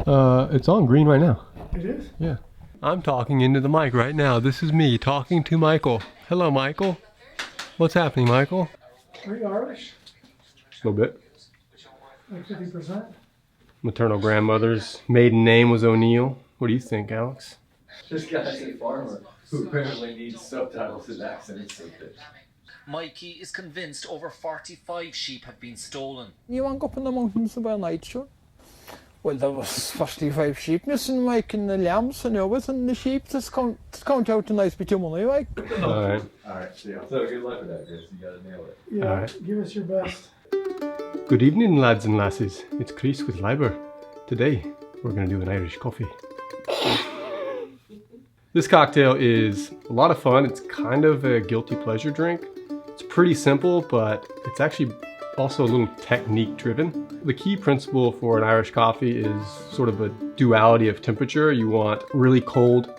It's on green right now. It is? Yeah. I'm talking into the mic right now. This is me talking to Michael. Hello, Michael. What's happening, Michael? Are you Irish? A little bit. Like 50%? Maternal grandmother's maiden name was O'Neill. What do you think, Alex? This guy's a farmer who apparently needs subtitles and accents. Mikey is convinced over 45 sheep have been stolen. You went up in the mountains about night, sure? Well, there was 45 sheep missing, Mike, and the lambs and everything, and the sheep just count out a nice bit of money, Mike. Alright. Alright, so good luck with that, Chris. You gotta nail it. Yeah, All right. give us your best. Good evening, lads and lasses. It's Chris with Liber. Today, we're going to do an Irish coffee. This cocktail is a lot of fun. It's kind of a guilty pleasure drink. It's pretty simple, but it's actually also a little technique driven. The key principle for an Irish coffee is sort of a duality of temperature. You want really cold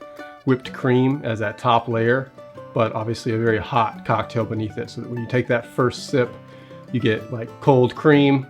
whipped cream as that top layer, but obviously a very hot cocktail beneath it, so that when you take that first sip, you get like cold cream,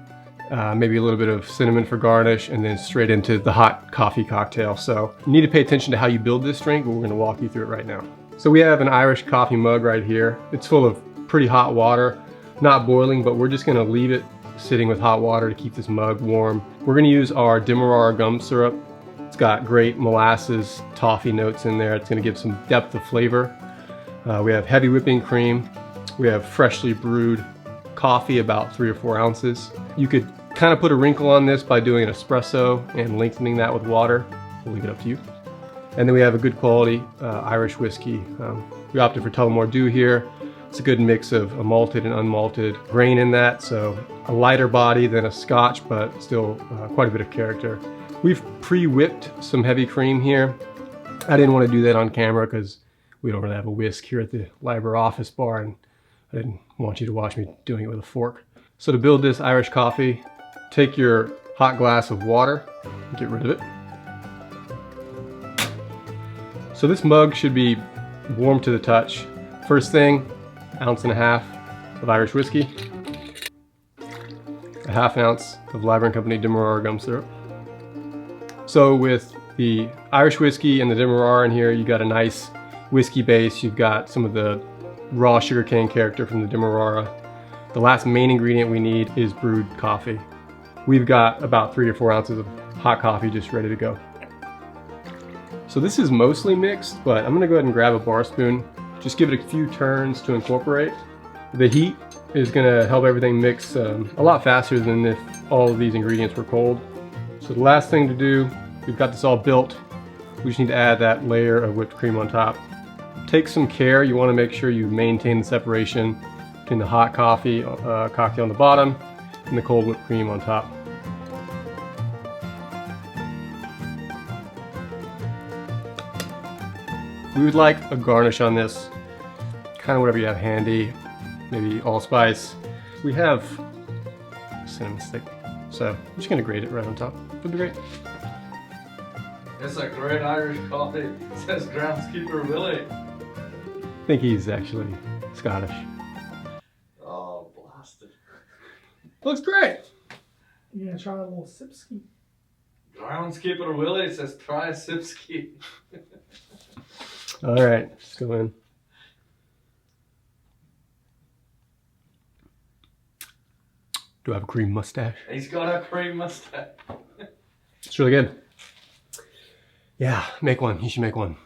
maybe a little bit of cinnamon for garnish, and then straight into the hot coffee cocktail. So you need to pay attention to how you build this drink, but we're gonna walk you through it right now. So we have an Irish coffee mug right here. It's full of pretty hot water, not boiling, but we're just gonna leave it sitting with hot water to keep this mug warm. We're gonna use our Demerara gum syrup. It's got great molasses, toffee notes in there. It's gonna give some depth of flavor. We have heavy whipping cream. We have freshly brewed coffee, about 3 or 4 ounces. You could kind of put a wrinkle on this by doing an espresso and lengthening that with water. We'll leave it up to you. And then we have a good quality Irish whiskey. We opted for Tullamore Dew here. It's a good mix of a malted and unmalted grain in that, so a lighter body than a Scotch, but still quite a bit of character. We've pre-whipped some heavy cream here. I didn't want to do that on camera because we don't really have a whisk here at the library office bar, and I didn't want you to watch me doing it with a fork. So to build this Irish coffee, take your hot glass of water and get rid of it. So this mug should be warm to the touch. First thing, 1.5 ounces of Irish whiskey, 1/2 ounce of Liber & Company Demerara gum syrup. So with the Irish whiskey and the Demerara in here, you got a nice whiskey base. You've got some of the raw sugarcane character from the Demerara. The last main ingredient we need is brewed coffee. We've got about 3 to 4 ounces of hot coffee just ready to go. So this is mostly mixed, but I'm gonna go ahead and grab a bar spoon. Just give it a few turns to incorporate. The heat is gonna help everything mix a lot faster than if all of these ingredients were cold. So the last thing to do, we've got this all built. We just need to add that layer of whipped cream on top. Take some care. You want to make sure you maintain the separation between the hot coffee cocktail on the bottom and the cold whipped cream on top. We would like a garnish on this, kind of whatever you have handy, maybe allspice. We have a cinnamon stick, so I'm just gonna grate it right on top. It'll be great. It's a great Irish coffee, says groundskeeper Willie. I think he's actually Scottish. Oh, blasted. Looks great. You gonna try a little sipski? Groundskeeper Willie says try a sipski. All right, let's go in. Do I have a cream mustache? He's got a cream mustache. It's really good. Yeah, make one. You should make one.